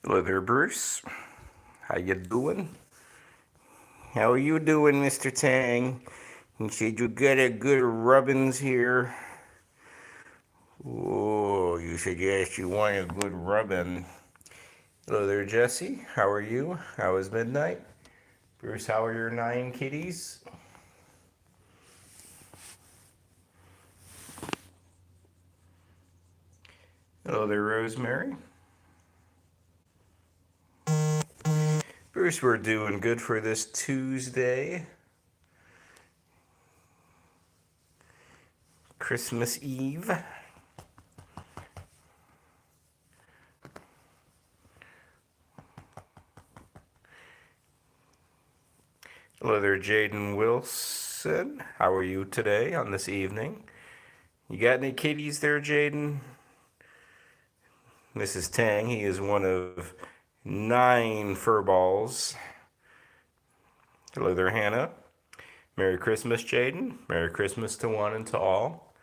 Hello there, Bruce. How you doing? How are you doing, Mr. Tang? You said you got a good rubbins here. Oh, you said yes, you want a good rubbin. Hello there, Jesse. How are you? How was midnight? Bruce, how are your 9 kitties? Hello there, Rosemary. Bruce, we're doing good for this Tuesday. Christmas Eve. Hello there, Jaden Wilson. How are you today on this evening? You got any kitties there, Jaden? This is Tang. He is one of 9 furballs. Hello there, Hannah. Merry Christmas, Jaden. Merry Christmas to one and to all.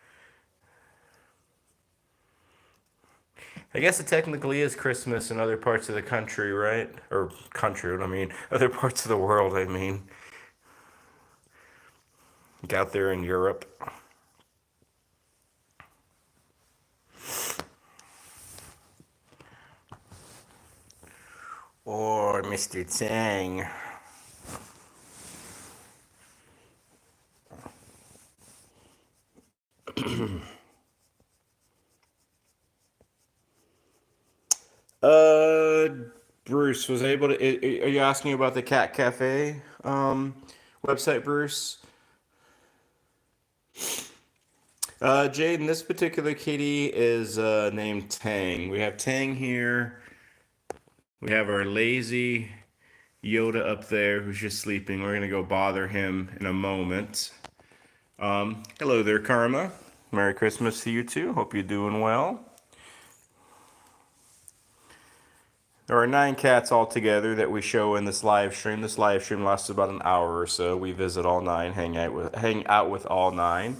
I guess it technically is Christmas in other parts of the country, right? Or country, I mean, other parts of the world, I mean. Like out there in Europe. Or Mr. Tang. Bruce was able to. Are you asking about the Cat Cafe website, Bruce? Jaden, this particular kitty is named Tang. We have Tang here. We have our lazy Yoda up there who's just sleeping. We're gonna go bother him in a moment. Hello there, Karma. Merry Christmas to you too. Hope you're doing well. There are 9 cats altogether that we show in this live stream. This live stream lasts about an hour or so. We visit all 9, hang out with all 9.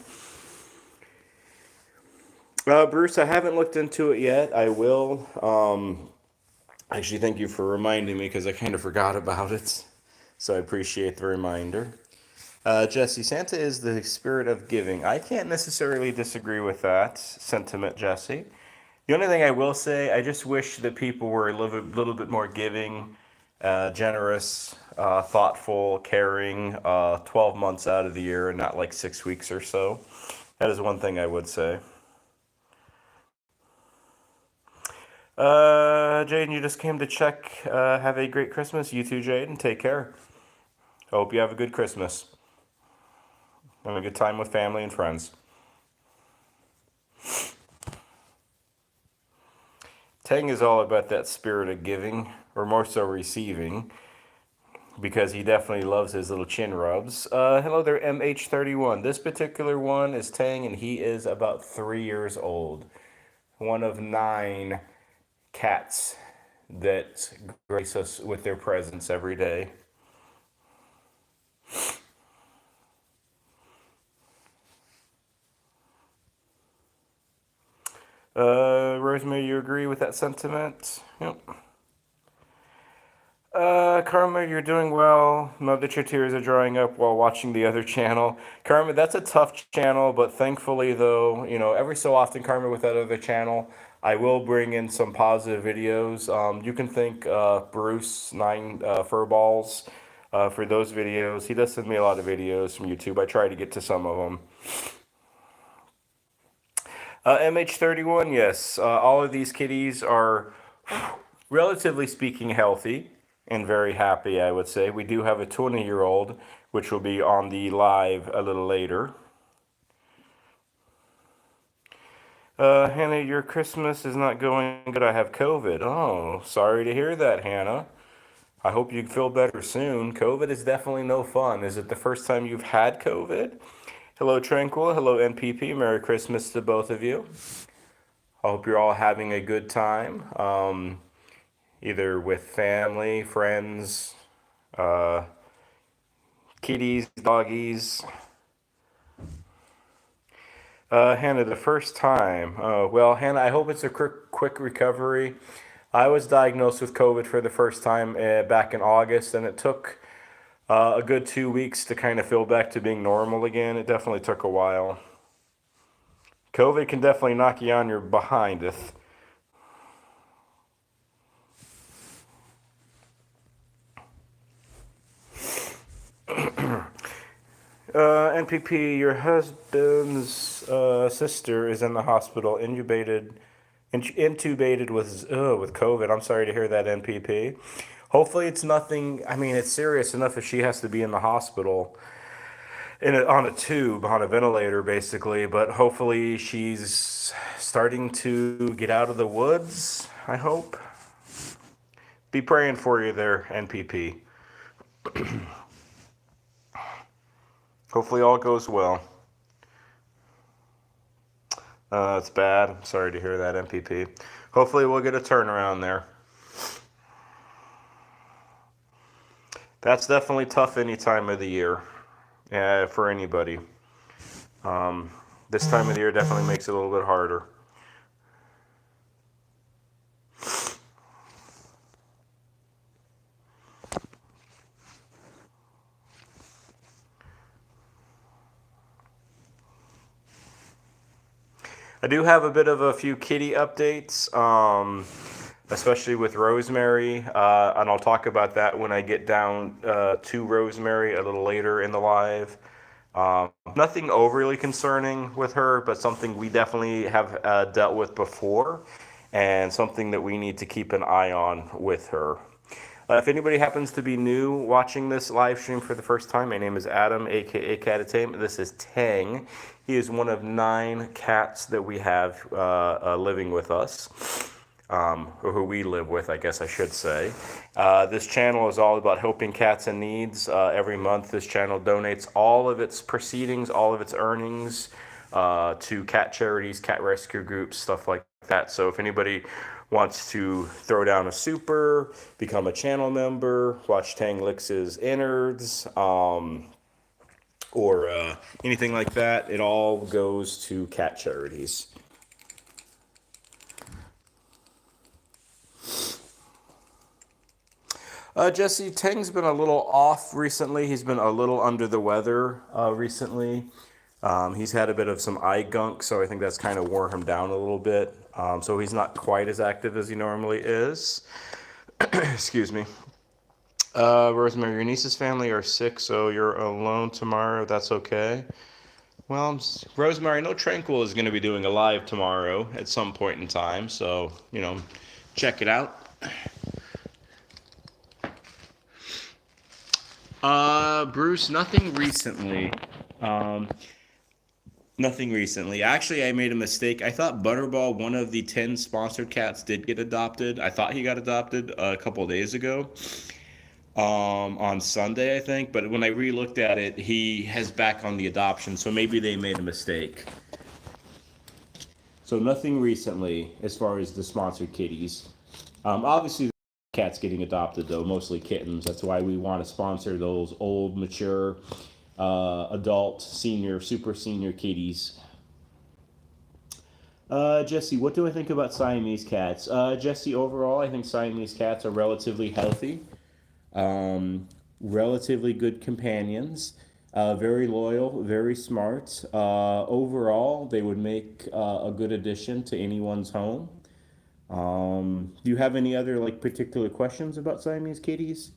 Bruce, I haven't looked into it yet. I will. Actually, thank you for reminding me because I kind of forgot about it. So I appreciate the reminder. Jesse, Santa is the spirit of giving. I can't necessarily disagree with that sentiment, Jesse. The only thing I will say, I just wish that people were a little bit more giving, generous, thoughtful, caring, 12 months out of the year and not like 6 weeks or so. That is one thing I would say. Jaden, you just came to check. Have a great Christmas. You too, Jaden. Take care. I hope you have a good Christmas. Have a good time with family and friends. Tang is all about that spirit of giving, or more so receiving, because he definitely loves his little chin rubs. Hello there, MH31. This particular one is Tang, and he is about 3 years old. One of 9 cats that grace us with their presence every day. Rosemary, you agree with that sentiment? Yep. Karma, you're doing well. Know that your tears are drying up while watching the other channel. Karma, that's a tough channel, but thankfully, though, every so often, Karma, with that other channel, I will bring in some positive videos. You can thank Bruce, 9 Furballs, for those videos. He does send me a lot of videos from YouTube. I try to get to some of them. MH31, yes. All of these kitties are, relatively speaking, healthy and very happy, I would say. We do have a 20-year-old, which will be on the live a little later. Hannah, your Christmas is not going good. I have COVID. Oh, sorry to hear that, Hannah. I hope you feel better soon. COVID is definitely no fun. Is it the first time you've had COVID? Hello, Tranquil. Hello, NPP. Merry Christmas to both of you. I hope you're all having a good time, either with family, friends, kitties, doggies. Hannah, the first time. Well, Hannah, I hope it's a quick recovery. I was diagnosed with COVID for the first time back in August, and it took a good 2 weeks to kind of feel back to being normal again. It definitely took a while. COVID can definitely knock you on your behindeth. NPP, your husband's sister is in the hospital, intubated with COVID. I'm sorry to hear that, NPP. Hopefully, it's nothing. I mean, it's serious enough if she has to be in the hospital on a tube, on a ventilator, basically. But hopefully, she's starting to get out of the woods. I hope. Be praying for you there, NPP. Hopefully, all goes well. It's bad. I'm sorry to hear that, MPP. Hopefully, we'll get a turnaround there. That's definitely tough any time of the year for anybody. This time of the year definitely makes it a little bit harder. I do have a bit of a few kitty updates, especially with Rosemary, and I'll talk about that when I get down to Rosemary a little later in the live. Nothing overly concerning with her, but something we definitely have dealt with before, and something that we need to keep an eye on with her. If anybody happens to be new watching this live stream for the first time, my name is Adam, aka Catatame. This is Tang. He is one of 9 cats that we have living with us, or who we live with, I guess I should say. This channel is all about helping cats in needs. Every month, this channel donates all of its proceedings, all of its earnings to cat charities, cat rescue groups, stuff like that. So if anybody wants to throw down a super, become a channel member, watch Tang Lix's innards, or anything like that, it all goes to cat charities. Jesse, Tang's been a little off recently. He's been a little under the weather recently. He's had a bit of some eye gunk, so I think that's kind of wore him down a little bit. So he's not quite as active as he normally is. Excuse me. Rosemary, your niece's family are sick, so you're alone tomorrow. That's okay. Well, Rosemary, no Tranquil is going to be doing a live tomorrow at some point in time, so, check it out. Bruce, nothing recently. Nothing recently. Actually, I made a mistake. I thought Butterball, one of the 10 sponsored cats, did get adopted. I thought he got adopted a couple of days ago, on Sunday, I think. But when I re-looked at it, he has back on the adoption, so maybe they made a mistake. So nothing recently as far as the sponsored kitties. Obviously, cats getting adopted, though, mostly kittens. That's why we want to sponsor those old, mature, adult, senior, super senior kitties. Jesse, what do I think about Siamese cats? Jesse, overall, I think Siamese cats are relatively healthy, relatively good companions, very loyal, very smart. Overall, they would make a good addition to anyone's home. Do you have any other particular questions about Siamese kitties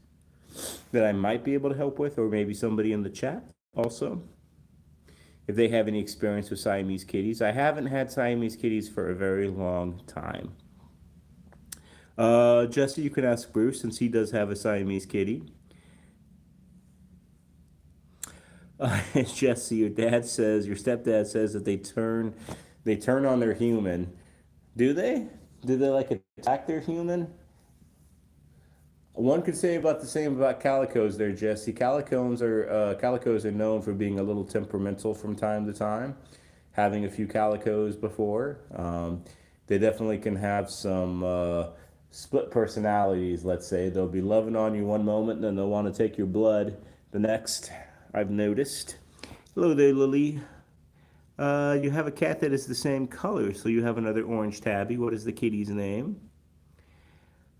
that I might be able to help with, or maybe somebody in the chat also, if they have any experience with Siamese kitties? I haven't had Siamese kitties for a very long time. Jesse, you can ask Bruce, since he does have a Siamese kitty. Jesse, your stepdad says that they turn on their human. Do they? Do they attack their human? One could say about the same about calicos there, Jesse. Calicos are known for being a little temperamental from time to time. Having a few calicos before, they definitely can have some split personalities. Let's say they'll be loving on you one moment, and then they'll want to take your blood the next. I've noticed. Hello there, Lily. You have a cat that is the same color, so you have another orange tabby. What is the kitty's name?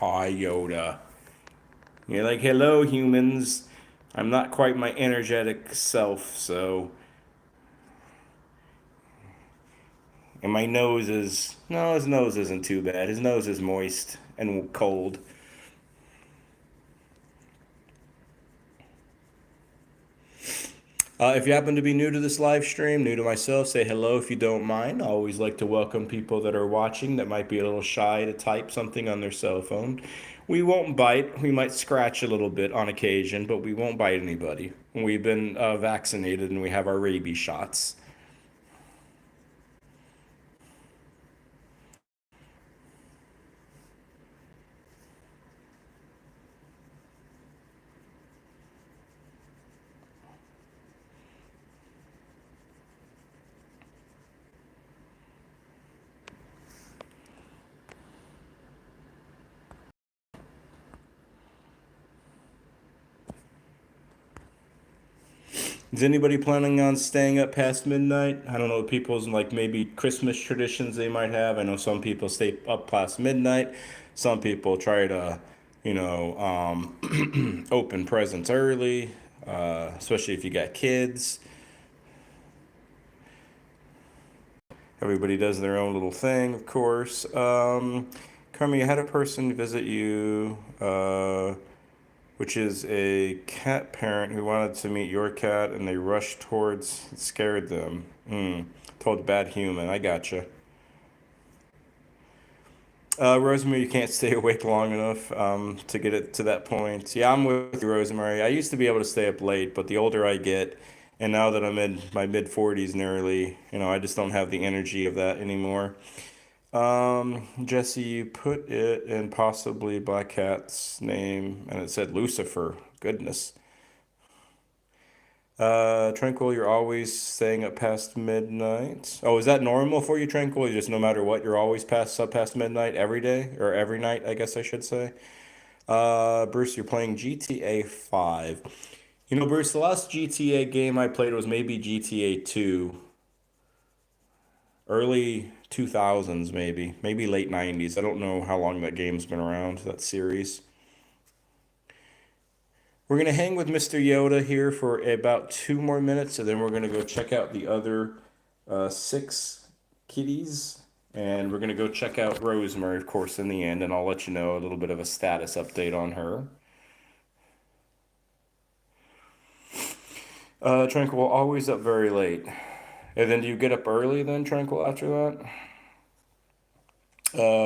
Hi, Yoda. You're like, hello, humans. I'm not quite my energetic self, so. And my nose is. No, his nose isn't too bad. His nose is moist and cold. If you happen to be new to this live stream, new to myself, say hello if you don't mind. I always like to welcome people that are watching that might be a little shy to type something on their cell phone. We won't bite. We might scratch a little bit on occasion, but we won't bite anybody. We've been vaccinated and we have our rabies shots. Is anybody planning on staying up past midnight? I don't know people's like maybe Christmas traditions they might have. I know some people stay up past midnight. Some people try to, open presents early, especially if you got kids. Everybody does their own little thing, of course. Carmi, I had a person visit you. Which is a cat parent who wanted to meet your cat and they rushed towards, it scared them. Told bad human. I gotcha. Rosemary, you can't stay awake long enough to get it to that point. Yeah, I'm with you, Rosemary. I used to be able to stay up late, but the older I get, and now that I'm in my mid 40s nearly, I just don't have the energy of that anymore. Jesse, you put it in possibly Black Cat's name, and it said Lucifer. Goodness. Tranquil, you're always staying up past midnight. Oh, is that normal for you, Tranquil? You just no matter what, you're always up past midnight every day or every night, I guess I should say. Bruce, you're playing GTA 5. Bruce, the last GTA game I played was maybe GTA 2, early 2000s maybe late 90s. I don't know how long that game's been around, that series. We're going to hang with Mr. Yoda here for about 2 more minutes, and then we're going to go check out the other six kitties. And we're going to go check out Rosemary, of course, in the end, and I'll let you know a little bit of a status update on her. Tranquil, always up very late. And then do you get up early then, Tranquil, after that?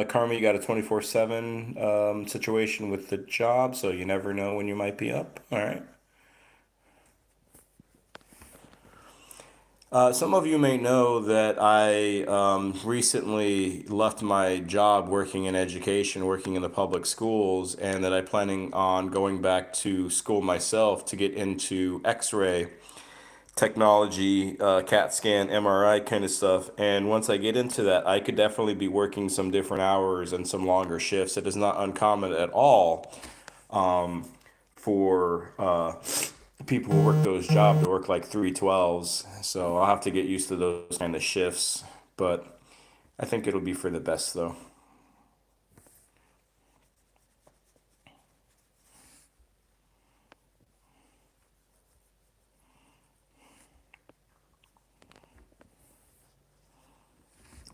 Karma, you got a 24/7 situation with the job, so you never know when you might be up. All right. Some of you may know that I recently left my job working in education, working in the public schools, and that I'm planning on going back to school myself to get into X-ray technology, CAT scan, MRI kind of stuff. And once I get into that, I could definitely be working some different hours and some longer shifts. It is not uncommon at all for people who work those jobs to work like 312s. So I'll have to get used to those kind of shifts. But I think it'll be for the best though.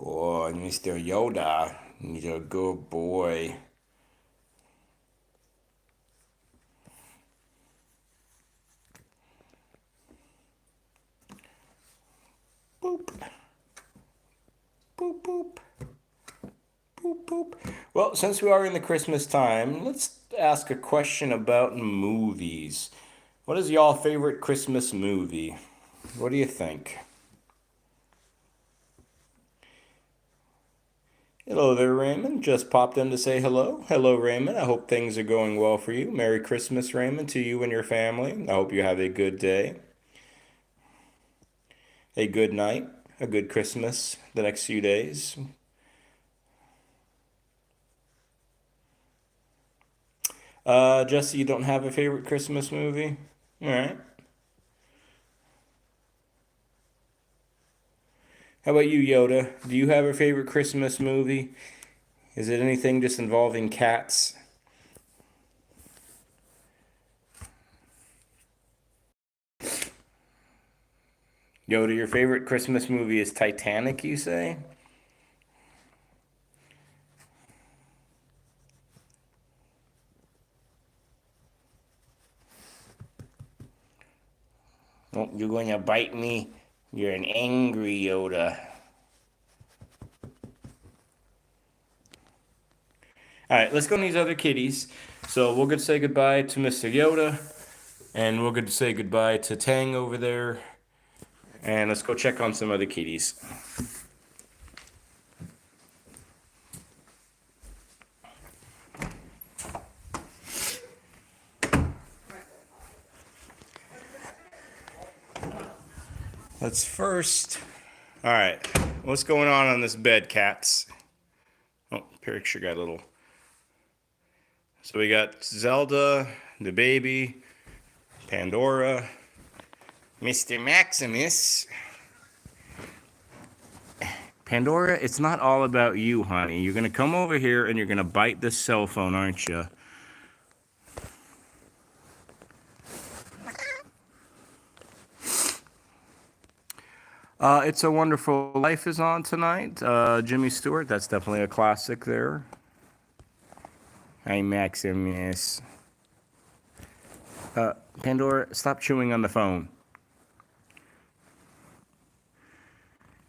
Oh, Mr. Yoda, you're a good boy. Boop. Boop, boop. Boop, boop. Well, since we are in the Christmas time, let's ask a question about movies. What is y'all favorite Christmas movie? What do you think? Hello there, Raymond. Just popped in to say hello. Hello, Raymond. I hope things are going well for you. Merry Christmas, Raymond, to you and your family. I hope you have a good day, a good night, a good Christmas the next few days. Jesse, you don't have a favorite Christmas movie? All right. How about you, Yoda? Do you have a favorite Christmas movie? Is it anything just involving cats? Yoda, your favorite Christmas movie is Titanic, you say? Oh, you're going to bite me? You're an angry Yoda. All right, let's go on these other kitties. So we'll get to say goodbye to Mr. Yoda, and we'll get to say goodbye to Tang over there. And let's go check on some other kitties. Let's first. All right, what's going on this bed, cats? Oh, picture got a little. So we got Zelda, the baby, Pandora, Mr. Maximus. Pandora, it's not all about you, honey. You're gonna come over here and you're gonna bite this cell phone, aren't you? It's a Wonderful Life is on tonight. Jimmy Stewart, that's definitely a classic there. Hi, Maximus. Pandora, stop chewing on the phone.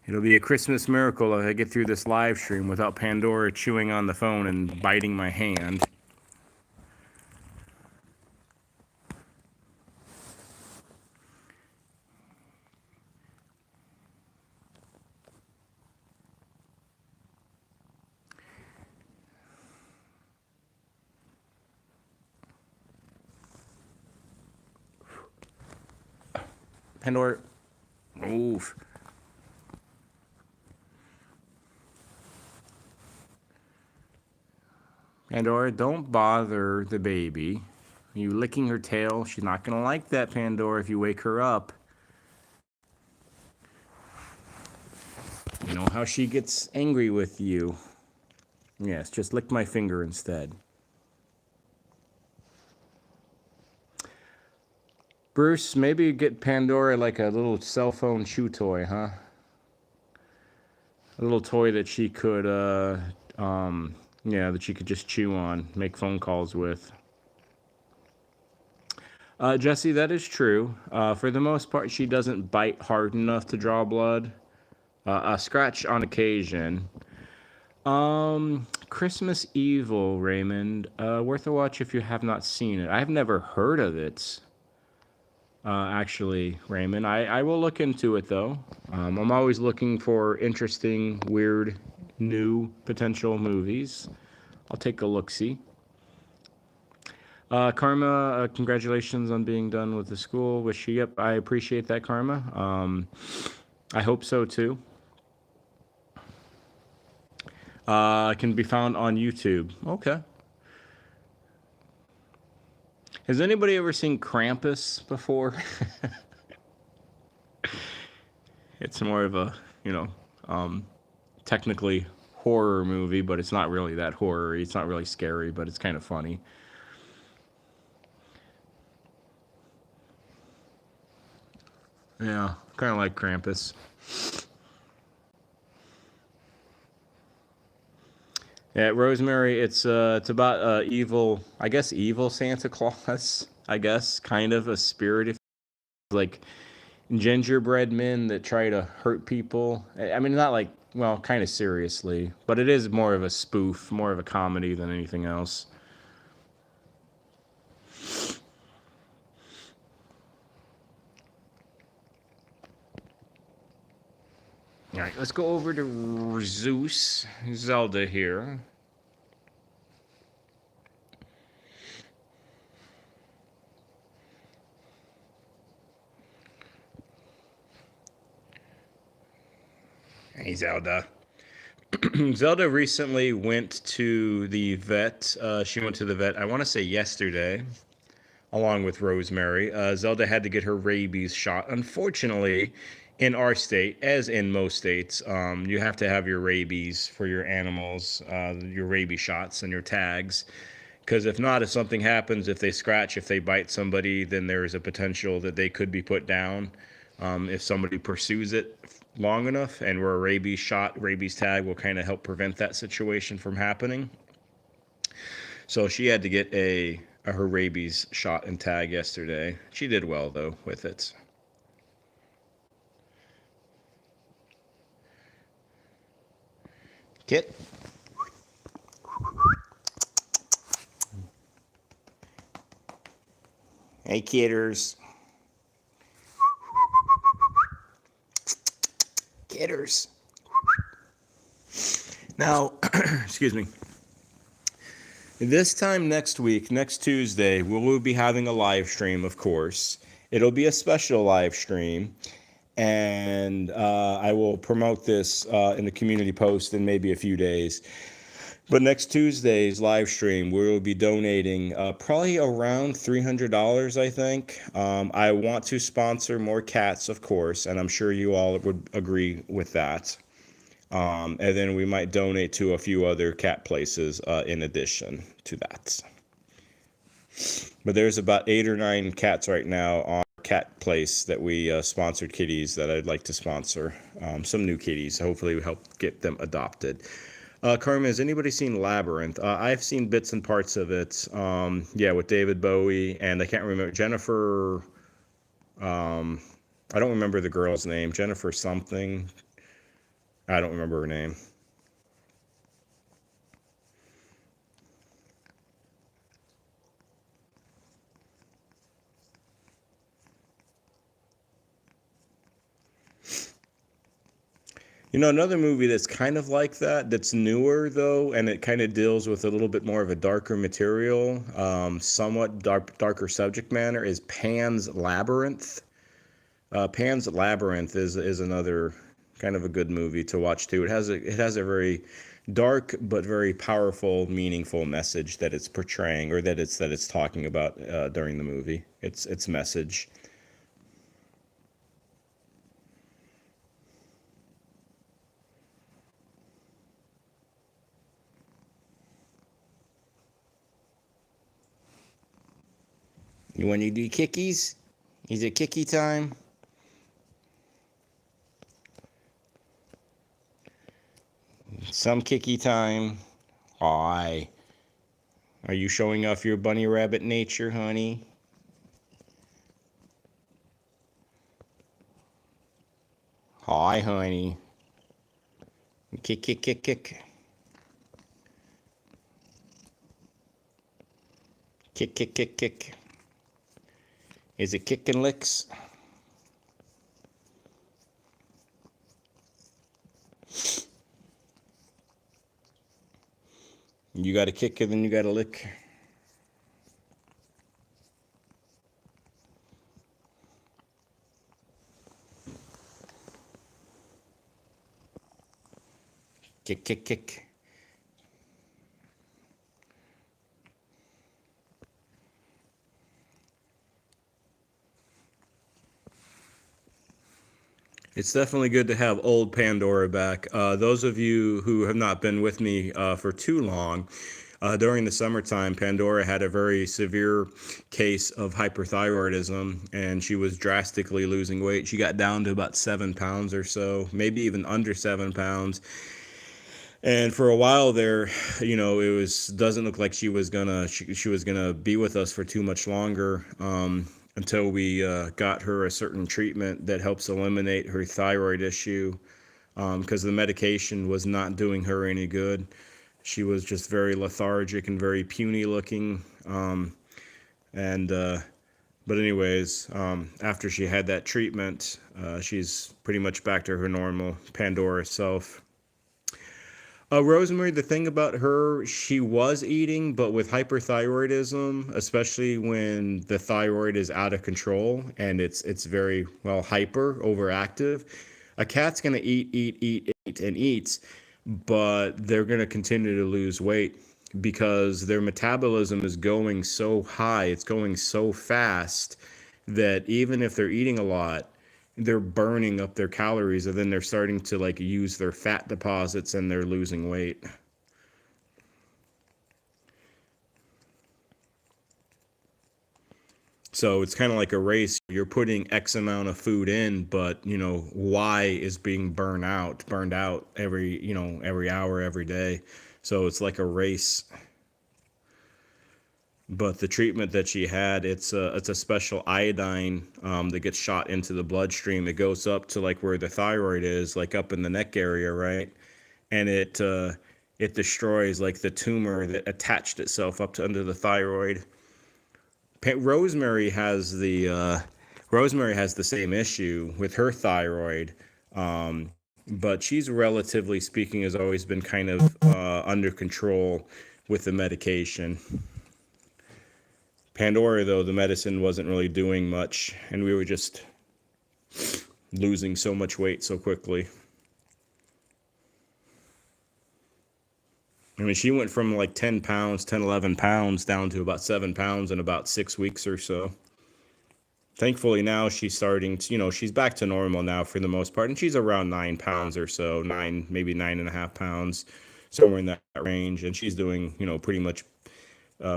It'll be a Christmas miracle if I get through this live stream without Pandora chewing on the phone and biting my hand. Pandora, move. Pandora, don't bother the baby. You licking her tail. She's not going to like that, Pandora, if you wake her up. You know how she gets angry with you. Yes, just lick my finger instead. Bruce, maybe get Pandora like a little cell phone chew toy, huh? A little toy that she could, that she could just chew on, make phone calls with. Jesse, that is true. For the most part, she doesn't bite hard enough to draw blood. A scratch on occasion. Christmas Evil, Raymond. Worth a watch if you have not seen it. I've never heard of it. Actually, Raymond. I will look into it, though. I'm always looking for interesting, weird, new potential movies. I'll take a look-see. Karma, congratulations on being done with the school. Wish you, yep, I appreciate that, Karma. I hope so, too. Can be found on YouTube. Okay. Has anybody ever seen Krampus before? It's more of a, technically horror movie, but it's not really that horror-y. It's not really scary, but it's kind of funny. Yeah, kind of like Krampus. Yeah, Rosemary, it's about evil, I guess evil Santa Claus, I guess, kind of a spirit, if like gingerbread men that try to hurt people. I mean, not like, well, kind of seriously, but it is more of a spoof, more of a comedy than anything else. All right, let's go over to Zeus, Zelda here. Hey, Zelda. Zelda recently went to the vet. She went to the vet, I want to say yesterday, along with Rosemary. Zelda had to get her rabies shot. Unfortunately, in our state, as in most states, you have to have your rabies for your animals, your rabies shots and your tags. Because if not, if something happens, if they scratch, if they bite somebody, then there is a potential that they could be put down. if somebody pursues it long enough, and where a rabies tag will kind of help prevent that situation from happening. So she had to get her rabies shot and tag yesterday. She did well though with it. Kit. Hey, kidders. Kidders. Now, excuse me. This time next week, next Tuesday, we will be having a live stream, of course. It'll be a special live stream, and I will promote this in the community post in maybe a few days. But next Tuesday's live stream, we will be donating probably around $300, I think. I want to sponsor more cats, of course, and I'm sure you all would agree with that. And then we might donate to a few other cat places in addition to that. But there's about 8 or 9 cats right now on our cat place that we sponsored kitties that I'd like to sponsor. Some new kitties. Hopefully we help get them adopted. Carmen, has anybody seen Labyrinth? I've seen bits and parts of it. Yeah, with David Bowie, and I can't remember Jennifer. I don't remember the girl's name. Jennifer something. I don't remember her name. You know, another movie that's kind of like that, that's newer though, and it kind of deals with a little bit more of a darker material, somewhat darker subject matter, is Pan's Labyrinth. Pan's Labyrinth is another kind of a good movie to watch too. It has a very dark but very powerful, meaningful message that it's portraying, or that it's talking about during the movie. Its message. You want to do kickies? Is it kicky time? Some kicky time. Aye. Are you showing off your bunny rabbit nature, honey? Hi, honey. Kick, kick, kick, kick. Kick, kick, kick, kick. Is it kicking licks? You got to kick and then you got to lick. Kick, kick, kick. It's definitely good to have old Pandora back. Those of you who have not been with me for too long, during the summertime, Pandora had a very severe case of hyperthyroidism, and she was drastically losing weight. She got down to about 7 pounds or so, maybe even under 7 pounds. And for a while there, you know, doesn't look like she was gonna be with us for too much longer. Until we got her a certain treatment that helps eliminate her thyroid issue, because the medication was not doing her any good. She was just very lethargic and very puny looking. But anyways, after she had that treatment, she's pretty much back to her normal Pandora self. Rosemary, the thing about her, she was eating, but with hyperthyroidism, especially when the thyroid is out of control and it's very, well, overactive, a cat's going to eat, and eats, but they're going to continue to lose weight because their metabolism is going so high, it's going so fast that even if they're eating a lot, they're burning up their calories, and then they're starting to like use their fat deposits and they're losing weight. So it's kind of like a race. You're putting X amount of food in, but Y is being burned out every hour, every day. So it's like a race. But the treatment that she had, it's a special iodine that gets shot into the bloodstream. It goes up to like where the thyroid is, like up in the neck area, right? And it destroys like the tumor that attached itself up to under the thyroid. Rosemary has the same issue with her thyroid, but she's relatively speaking has always been kind of under control with the medication. Pandora, though, the medicine wasn't really doing much, and we were just losing so much weight so quickly. I mean, she went from like 10 pounds, 10, 11 pounds down to about 7 pounds in about 6 weeks or so. Thankfully, now she's starting to, she's back to normal now for the most part. And she's around 9 pounds or so, maybe 9.5 pounds, somewhere in that range. And she's doing, pretty much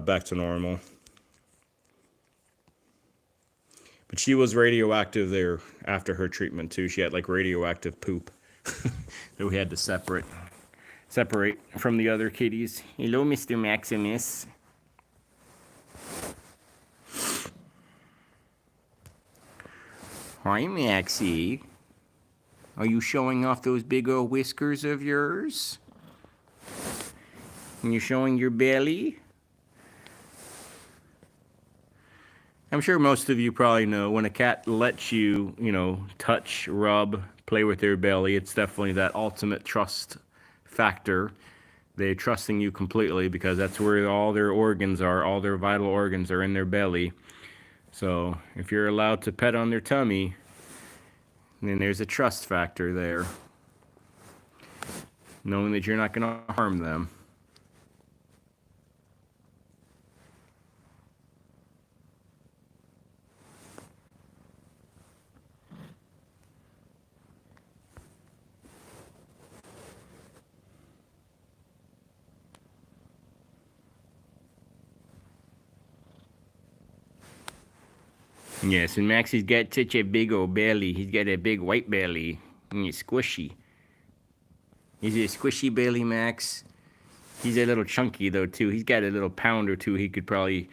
back to normal. But she was radioactive there after her treatment, too. She had like radioactive poop that we had to separate from the other kitties. Hello, Mr. Maximus. Hi, Maxie. Are you showing off those big old whiskers of yours? And you're showing your belly? I'm sure most of you probably know when a cat lets you, touch, rub, play with their belly, it's definitely that ultimate trust factor. They're trusting you completely because that's where all their organs are, all their vital organs are in their belly. So if you're allowed to pet on their tummy, then there's a trust factor there, knowing that you're not going to harm them. Yes, and Maxie's got such a big old belly. He's got a big white belly. And he's squishy. Is he a squishy belly, Max? He's a little chunky, though, too. He's got a little pound or two. He could probably,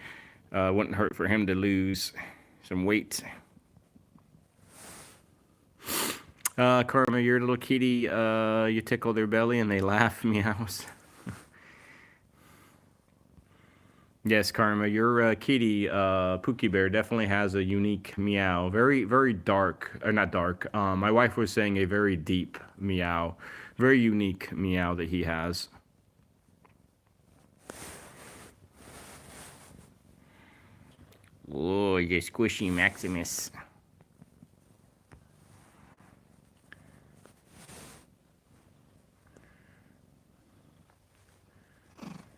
wouldn't hurt for him to lose some weight. Karma, your little kitty, you tickle their belly and they laugh, meows. Yes, Karma, your kitty, Pookie Bear, definitely has a unique meow. Very, very dark, or not dark. My wife was saying a very deep meow. Very unique meow that he has. Whoa, you're squishy, Maximus.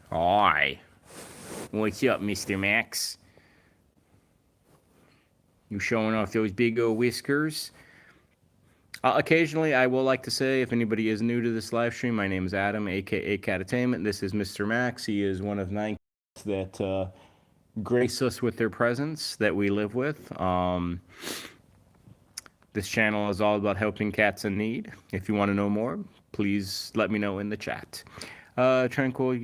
Hi. What's up, Mr. Max? You showing off those big old whiskers? Occasionally, I will like to say, if anybody is new to this live stream, my name is Adam, aka Catatainment. This is Mr. Max. He is one of 9 cats that grace us with their presence that we live with. This channel is all about helping cats in need. If you want to know more, please let me know in the chat. Tranquil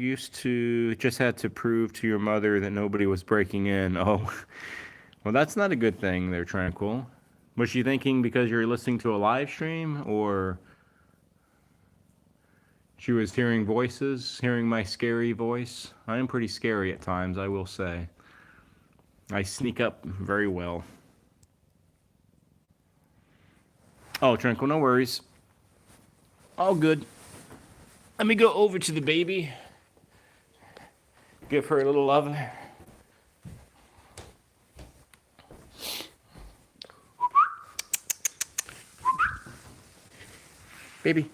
just had to prove to your mother that nobody was breaking in. Oh, well, that's not a good thing there, Tranquil. Was she thinking because you're listening to a live stream, or she was hearing voices, hearing my scary voice? I am pretty scary at times, I will say. I sneak up very well. Oh, Tranquil, no worries. All good. Let me go over to the baby. Give her a little love. Baby.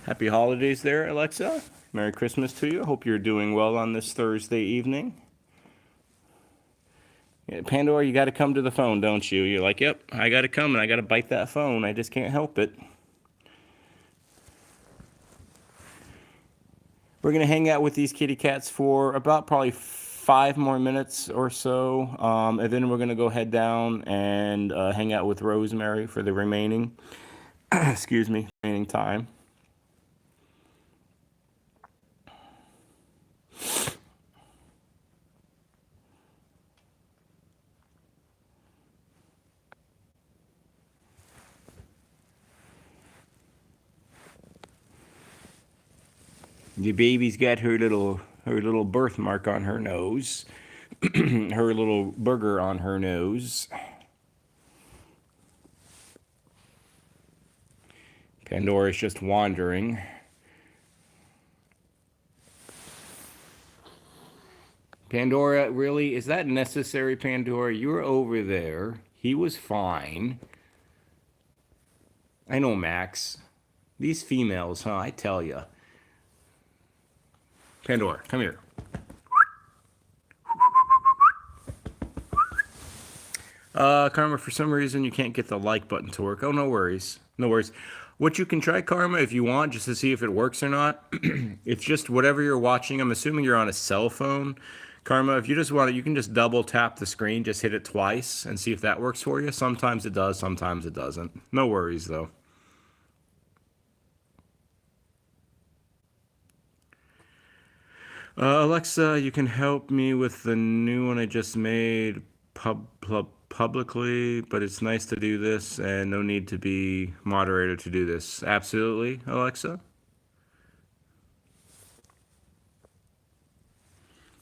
Happy holidays there, Alexa. Merry Christmas to you. Hope you're doing well on this Thursday evening. Yeah, Pandora, you got to come to the phone, don't you? You're like, yep, I got to come and I got to bite that phone. I just can't help it. We're going to hang out with these kitty cats for about probably 5 more minutes or so, and then we're going to go head down and hang out with Rosemary for the remaining, excuse me, remaining time. The baby's got her little birthmark on her nose, her little booger on her nose. Pandora's just wandering. Pandora, really? Is that necessary, Pandora? You were over there. He was fine. I know, Max. These females, huh? I tell ya. Pandora, come here. Karma, for some reason you can't get the like button to work. Oh, no worries. No worries. What you can try, Karma, if you want, just to see if it works or not, it's just whatever you're watching. I'm assuming you're on a cell phone. Karma, if you just want it, you can just double tap the screen, just hit it twice and see if that works for you. Sometimes it does, sometimes it doesn't. No worries, though. Alexa, you can help me with the new one I just made publicly, but it's nice to do this and no need to be moderator to do this. Absolutely, Alexa.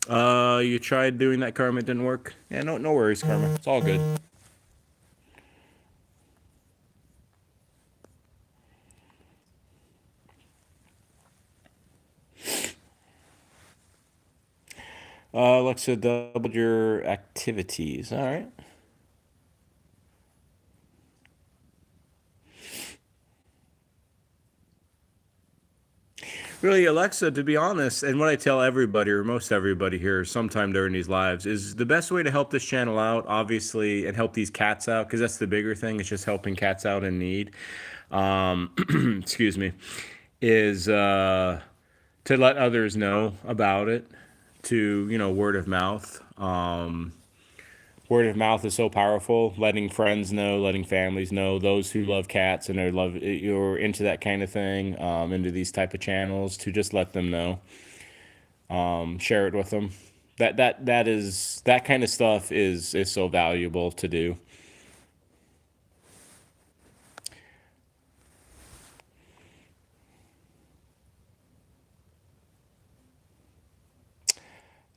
You tried doing that, Karma, it didn't work? Yeah, no worries, Karma. It's all good. Alexa, double your activities. All right. Really, Alexa, to be honest, and what I tell everybody, or most everybody here, sometime during these lives, is the best way to help this channel out, obviously, and help these cats out, because that's the bigger thing. It's just helping cats out in need. Excuse me, is to let others know about it, to, word of mouth. Word of mouth is so powerful. Letting friends know, letting families know, those who love cats and are you're into that kind of thing, into these type of channels, to just let them know. Share it with them. That kind of stuff is so valuable to do.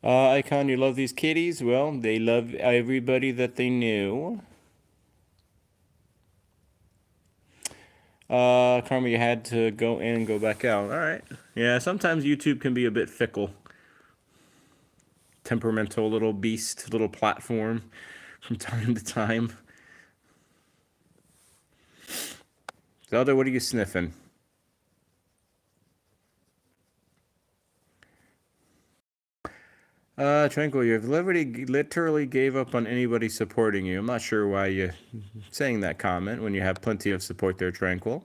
Icon, you love these kitties? Well, they love everybody that they knew. Karma, you had to go in and go back out. All right. Yeah, sometimes YouTube can be a bit fickle. Temperamental little beast, little platform from time to time. Zelda, what are you sniffing? Tranquil, you have literally gave up on anybody supporting you. I'm not sure why you're saying that comment when you have plenty of support there, Tranquil.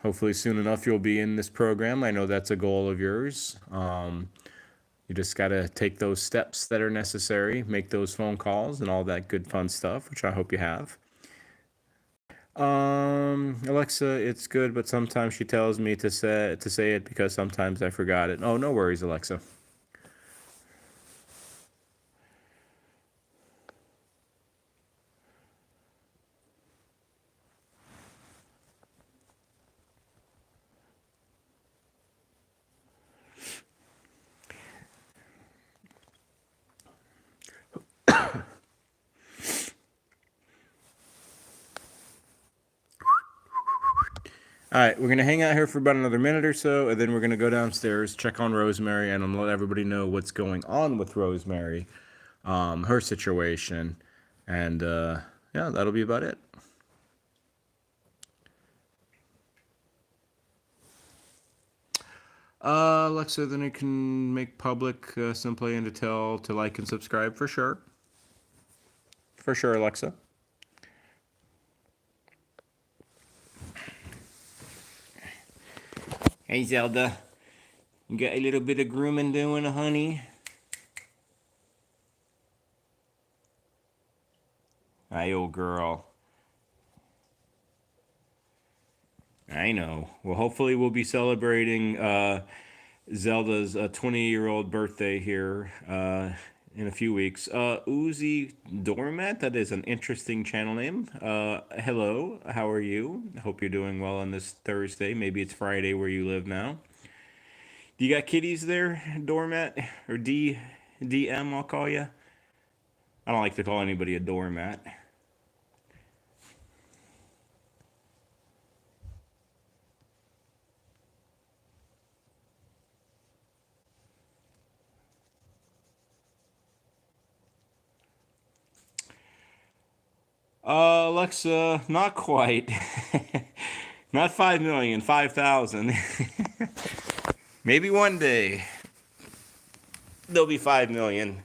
Hopefully soon enough you'll be in this program. I know that's a goal of yours. You just got to take those steps that are necessary, make those phone calls and all that good fun stuff, which I hope you have. Alexa, it's good, but sometimes she tells me to say it because sometimes I forgot it. Oh, no worries, Alexa. All right, we're going to hang out here for about another minute or so, and then we're going to go downstairs, check on Rosemary, and I'm going to let everybody know what's going on with Rosemary, her situation, and yeah, that'll be about it. Alexa, then you can make public simply and to like and subscribe for sure. For sure, Alexa. Hey, Zelda. You got a little bit of grooming doing, honey? Hi, old girl. I know. Well, hopefully we'll be celebrating Zelda's 20-year-old birthday here in a few weeks. Uzi Doormat, that is an interesting channel name. Hello, how are you? I hope you're doing well on this Thursday. Maybe it's Friday where you live now. Do you got kitties there, Doormat? Or DM, I'll call you. I don't like to call anybody a doormat. Alexa, not quite. Not 5 million, 5,000. Maybe one day there'll be 5 million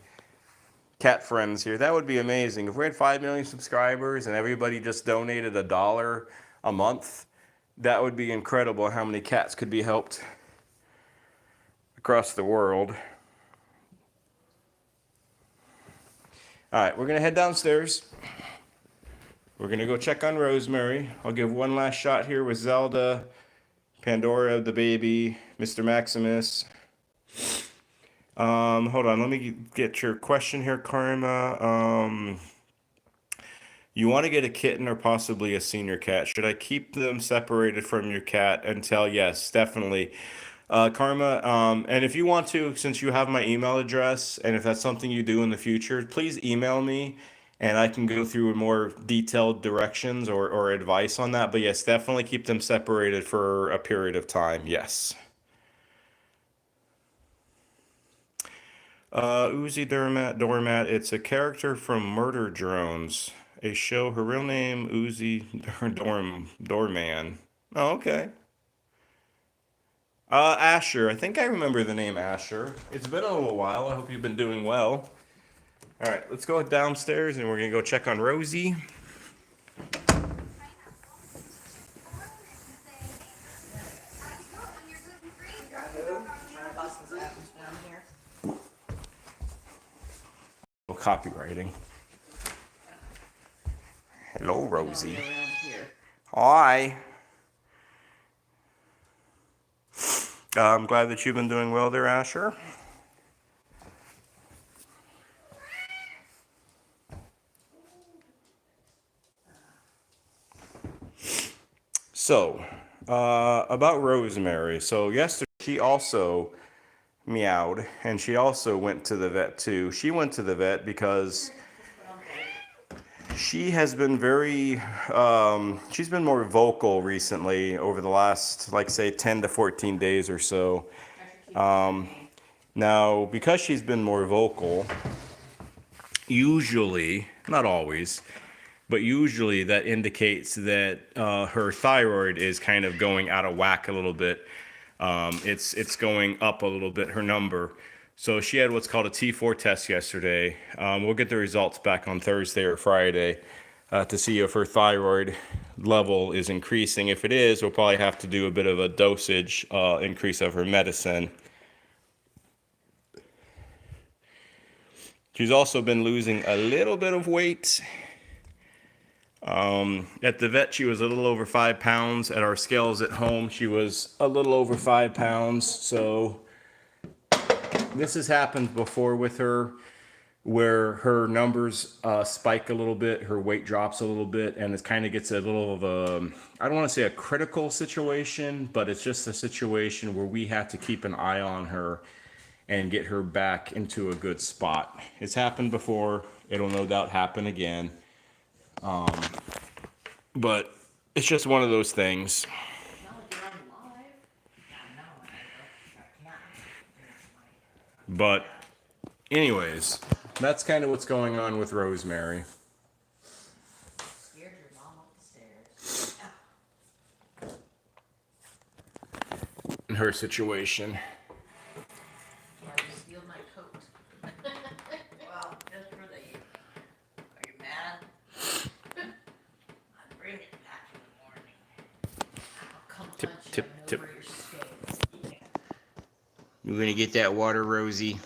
cat friends here. That would be amazing. If we had 5 million subscribers and everybody just donated $1 a month, that would be incredible how many cats could be helped across the world. All right, we're going to head downstairs. We're going to go check on Rosemary. I'll give one last shot here with Zelda, Pandora, the baby, Mr. Maximus. Hold on, let me get your question here, Karma. You want to get a kitten or possibly a senior cat. Should I keep them separated from your cat until, yes, definitely. Karma, and if you want to, since you have my email address, and if that's something you do in the future, please email me and I can go through more detailed directions or advice on that. But yes, definitely keep them separated for a period of time. Yes. Uzi Doormat. It's a character from Murder Drones, a show. Her real name Uzi Doorman. Oh, okay. Asher. I think I remember the name Asher. It's been a little while. I hope you've been doing well. All right, let's go downstairs and we're gonna go check on Rosie. Copywriting. Hello, Rosie. Hi. I'm glad that you've been doing well there, Asher. So, about Rosemary. So yesterday she also meowed, and she also went to the vet too. She went to the vet because she has been she's been more vocal recently over the last, like, say, 10 to 14 days or so. Now, because she's been more vocal, usually, not always, but usually that indicates that her thyroid is kind of going out of whack a little bit. It's going up a little bit, her number. So she had what's called a T4 test yesterday. We'll get the results back on Thursday or Friday to see if her thyroid level is increasing. If it is, we'll probably have to do a bit of a dosage increase of her medicine. She's also been losing a little bit of weight. At the vet, she was a little over 5 pounds. At our scales at home, she was a little over 5 pounds. So this has happened before with her, where her numbers spike a little bit, her weight drops a little bit, and it kind of gets a little of a, I don't want to say a critical situation, but it's just a situation where we have to keep an eye on her and get her back into a good spot. It's happened before. It'll no doubt happen again. But it's just one of those things. But anyways, that's kind of what's going on with Rosemary. Scared your mom up the stairs. In her situation. Steal my coat. Well, just for the. Are you mad? I'll bring it back in the morning. I'll come tip, tip, tip. You're gonna get that water, Rosie.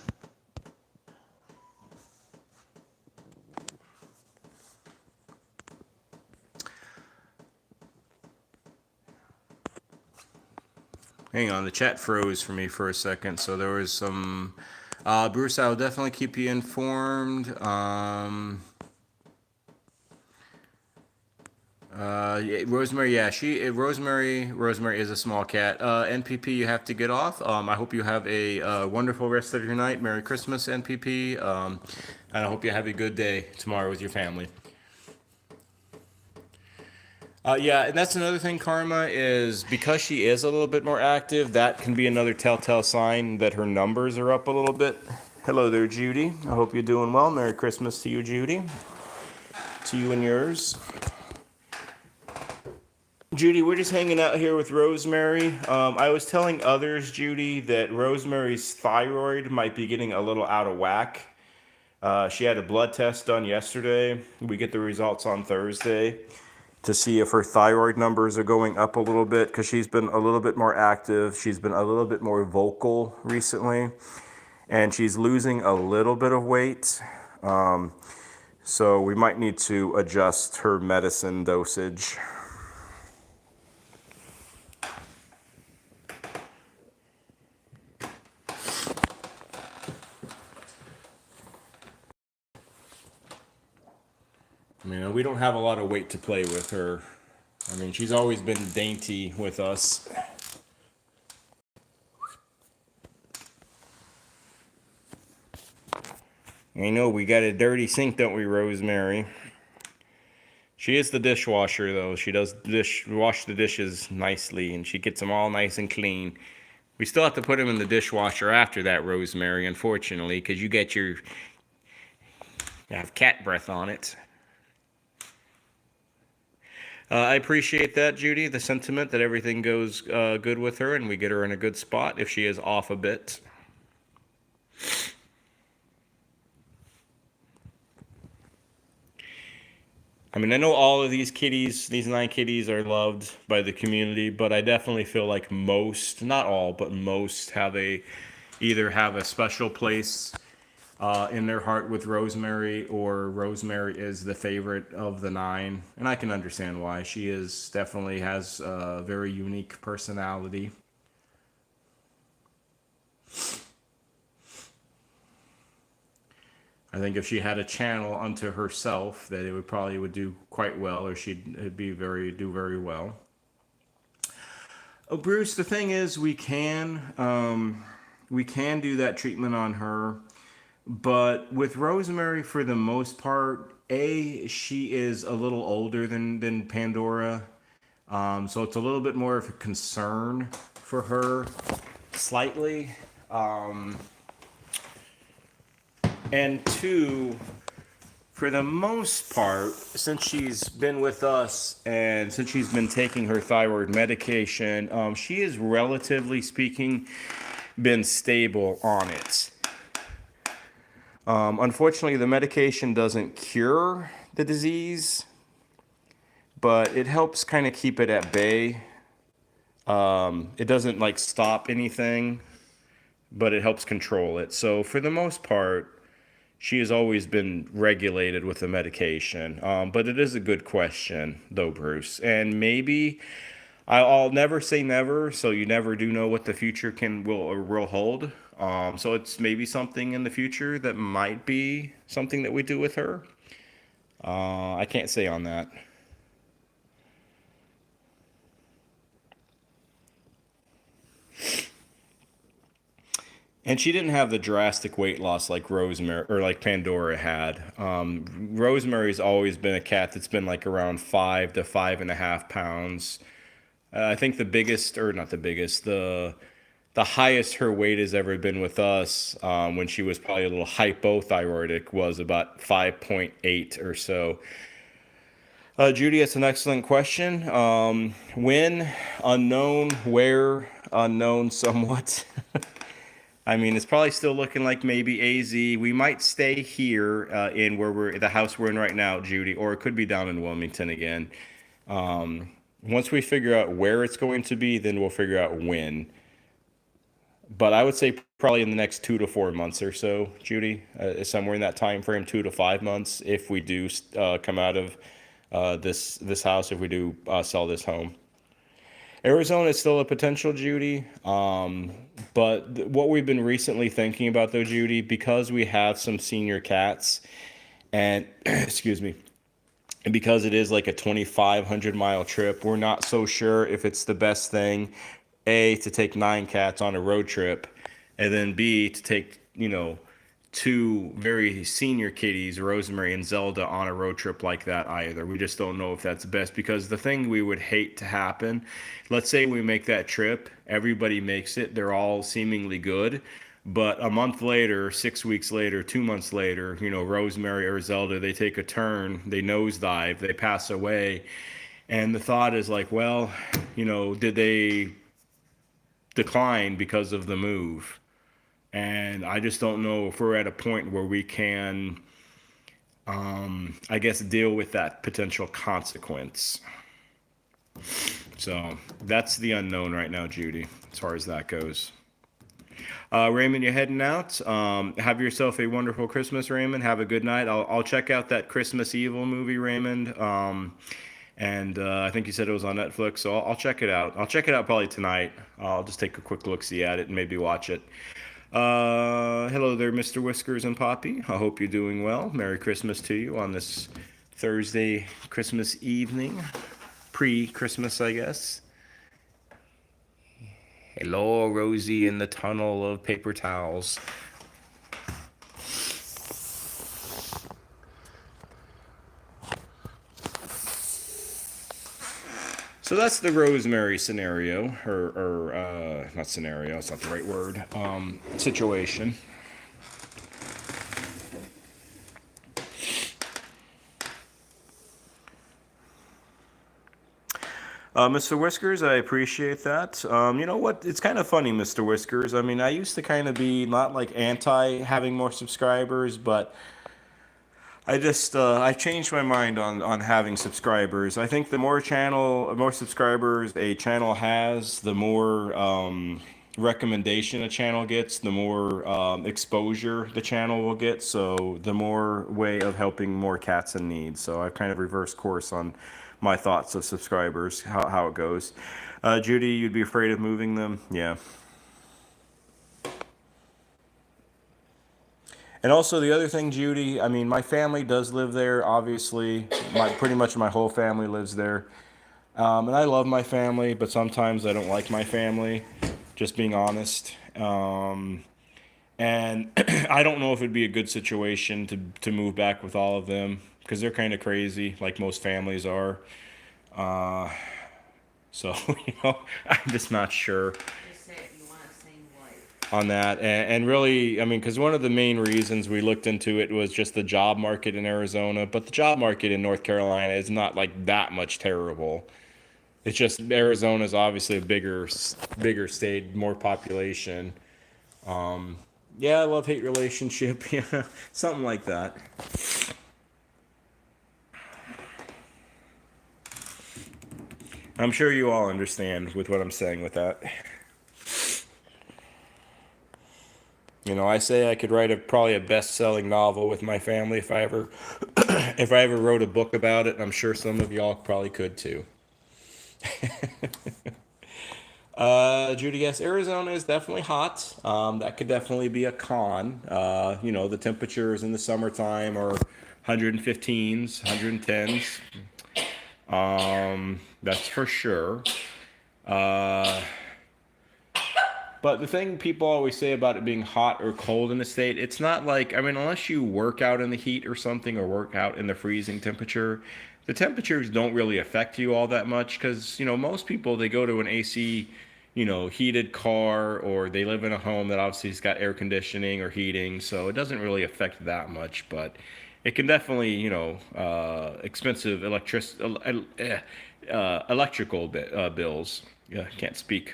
Hang on, the chat froze for me for a second, so there was some. Bruce, I'll definitely keep you informed. Yeah, Rosemary, yeah, Rosemary is a small cat. NPP, you have to get off. I hope you have a wonderful rest of your night. Merry Christmas, NPP. And I hope you have a good day tomorrow with your family. Yeah, and that's another thing, Karma, is because she is a little bit more active, that can be another telltale sign that her numbers are up a little bit. Hello there, Judy. I hope you're doing well. Merry Christmas to you, Judy. To you and yours. Judy, we're just hanging out here with Rosemary. I was telling others, Judy, that Rosemary's thyroid might be getting a little out of whack. She had a blood test done yesterday. We get the results on Thursday to see if her thyroid numbers are going up a little bit, because she's been a little bit more active. She's been a little bit more vocal recently, and she's losing a little bit of weight. So we might need to adjust her medicine dosage. I mean, we don't have a lot of weight to play with her. I mean, she's always been dainty with us. I know we got a dirty sink, don't we, Rosemary? She is the dishwasher, though. She does wash the dishes nicely, and she gets them all nice and clean. We still have to put them in the dishwasher after that, Rosemary, unfortunately, because you have cat breath on it. I appreciate that, Judy, the sentiment that everything goes good with her and we get her in a good spot if she is off a bit. I mean, I know all of these 9 kitties are loved by the community, but I definitely feel like most, not all, but most either have a special place in their heart with Rosemary, or Rosemary is the favorite of the 9, and I can understand why. She definitely has a very unique personality. I think if she had a channel unto herself, that it would do quite well, or she'd do very well. Oh, Bruce, the thing is, we can do that treatment on her. But with Rosemary, for the most part, she is a little older than Pandora. So it's a little bit more of a concern for her, slightly. And 2, for the most part, since she's been with us and since she's been taking her thyroid medication, she is, relatively speaking, been stable on it. Unfortunately, the medication doesn't cure the disease, but it helps kind of keep it at bay. It doesn't stop anything, but it helps control it. So for the most part, she has always been regulated with the medication. But it is a good question, though, Bruce. And maybe I'll never say never, so you never do know what the future will hold. So it's maybe something in the future that might be something that we do with her. I can't say on that. And she didn't have the drastic weight loss like Rosemary or like Pandora had. Rosemary's always been a cat that's been around 5 to 5.5 pounds. I think the biggest, or not the biggest, the highest her weight has ever been with us, when she was probably a little hypothyroidic, was about 5.8 or so. Judy, that's an excellent question. When? Unknown. Where? Unknown somewhat. I mean, it's probably still looking like maybe AZ. We might stay here in the house we're in right now, Judy, or it could be down in Wilmington again. Once we figure out where it's going to be, then we'll figure out when. But I would say probably in the next 2 to 4 months or so, Judy, somewhere in that time frame, 2 to 5 months, if we do come out of this house, if we do sell this home. Arizona is still a potential, Judy. But what we've been recently thinking about, though, Judy, because we have some senior cats, and excuse me, and because it is like a 2,500-mile trip, we're not so sure if it's the best thing, A, to take 9 cats on a road trip, and then B, to take, two very senior kitties, Rosemary and Zelda, on a road trip like that either. We just don't know if that's best, because the thing we would hate to happen, let's say we make that trip, everybody makes it, they're all seemingly good, but a month later, 6 weeks later, 2 months later, Rosemary or Zelda, they take a turn, they nosedive, they pass away, and the thought is like, well, did they decline because of the move? And I just don't know if we're at a point where we can, I guess, deal with that potential consequence. So that's the unknown right now, Judy, as far as that goes. Raymond, you're heading out. Have yourself a wonderful Christmas, Raymond. Have a good night. I'll check out that Christmas Evil movie, Raymond. And I think you said it was on Netflix, so I'll check it out. I'll check it out probably tonight. I'll just take a quick look-see at it and maybe watch it. Hello there, Mr. Whiskers and Poppy. I hope you're doing well. Merry Christmas to you on this Thursday Christmas evening. Pre-Christmas, I guess. Hello, Rosie in the tunnel of paper towels. So that's the Rosemary scenario, or not scenario, it's not the right word, situation. Mr. Whiskers, I appreciate that. You know what? It's kind of funny, Mr. Whiskers. I mean, I used to kind of be not like anti having more subscribers, but I changed my mind on having subscribers. I think the more subscribers a channel has, the more recommendation a channel gets, the more exposure the channel will get. So the more way of helping more cats in need. So I've kind of reversed course on my thoughts of subscribers, how it goes. Judy, you'd be afraid of moving them? Yeah. And also the other thing, Judy, I mean, my family does live there, obviously. Pretty much my whole family lives there. And I love my family, but sometimes I don't like my family, just being honest. And I don't know if it'd be a good situation to move back with all of them, because they're kind of crazy, like most families are. So, I'm just not sure on that. And really, I mean, because one of the main reasons we looked into it was just the job market in Arizona, but the job market in North Carolina is not like that much terrible. It's just Arizona is obviously a bigger state, more population. Yeah, love-hate relationship, yeah, something like that. I'm sure you all understand with what I'm saying with that. I say I could write probably a best-selling novel with my family if I ever if I ever wrote a book about it. And I'm sure some of y'all probably could too. Judy, yes, Arizona is definitely hot. That could definitely be a con. The temperatures in the summertime are 115s, 110s. That's for sure. But the thing people always say about it being hot or cold in the state, it's not like, I mean, unless you work out in the heat or something, or work out in the freezing temperature, the temperatures don't really affect you all that much, because, most people, they go to an AC, heated car, or they live in a home that obviously has got air conditioning or heating, so it doesn't really affect that much, but it can definitely, expensive electrical bills. Yeah, can't speak.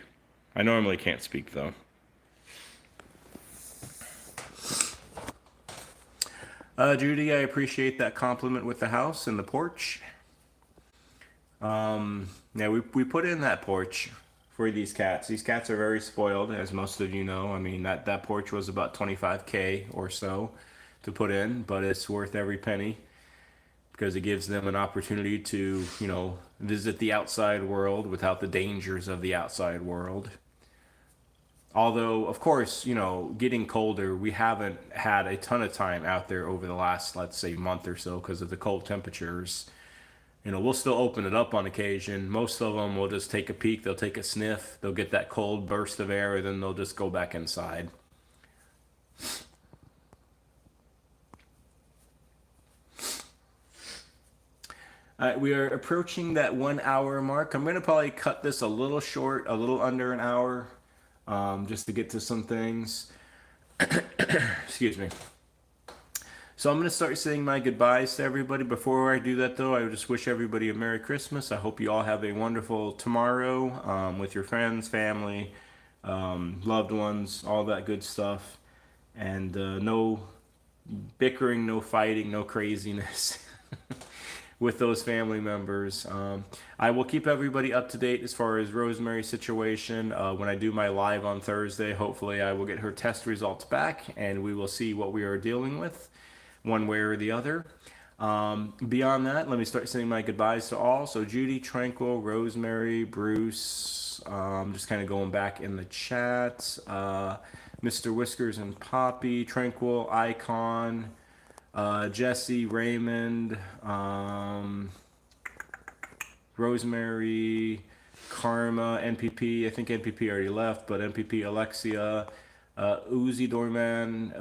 I normally can't speak, though. Judy, I appreciate that compliment with the house and the porch. Yeah, we put in that porch for these cats. These cats are very spoiled, as most of you know. I mean, that porch was about 25K or so to put in, but it's worth every penny because it gives them an opportunity to, visit the outside world without the dangers of the outside world. Although, of course, getting colder, we haven't had a ton of time out there over the last, let's say, month or so because of the cold temperatures. We'll still open it up on occasion. Most of them will just take a peek, they'll take a sniff, they'll get that cold burst of air, and then they'll just go back inside. All right, we are approaching that 1 hour mark. I'm going to probably cut this a little short, a little under an hour, just to get to some things. Excuse me. So I'm going to start saying my goodbyes to everybody. Before I do that, though, I would just wish everybody a Merry Christmas. I hope you all have a wonderful tomorrow with your friends, family, loved ones, all that good stuff. And no bickering, no fighting, no craziness with those family members. I will keep everybody up to date as far as Rosemary's situation. When I do my live on Thursday, hopefully I will get her test results back and we will see what we are dealing with, one way or the other. Beyond that, let me start saying my goodbyes to all. So Judy, Tranquil, Rosemary, Bruce, just kind of going back in the chat. Mr. Whiskers and Poppy, Tranquil, Icon, Jesse, Raymond, Rosemary, Karma, NPP. I think NPP already left, but NPP, Alexia, Uzi, Doorman,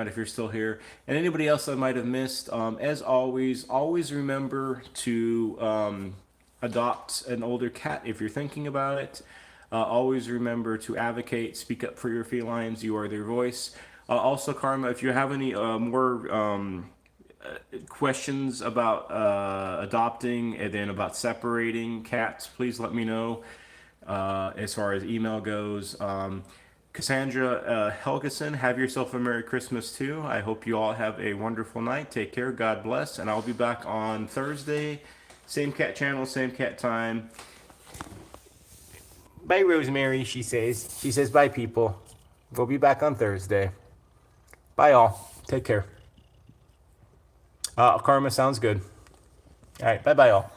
if you're still here, and anybody else I might have missed. As always remember to adopt an older cat if you're thinking about it. Always remember to advocate, speak up for your felines. You are their voice. Also, Karma, if you have any more questions about adopting and then about separating cats, please let me know as far as email goes. Cassandra Helgeson, have yourself a Merry Christmas too. I hope you all have a wonderful night. Take care. God bless. And I'll be back on Thursday. Same cat channel, same cat time. Bye, Rosemary, she says. She says bye, people. We'll be back on Thursday. Bye, all. Take care. Karma sounds good. All right. Bye-bye, all.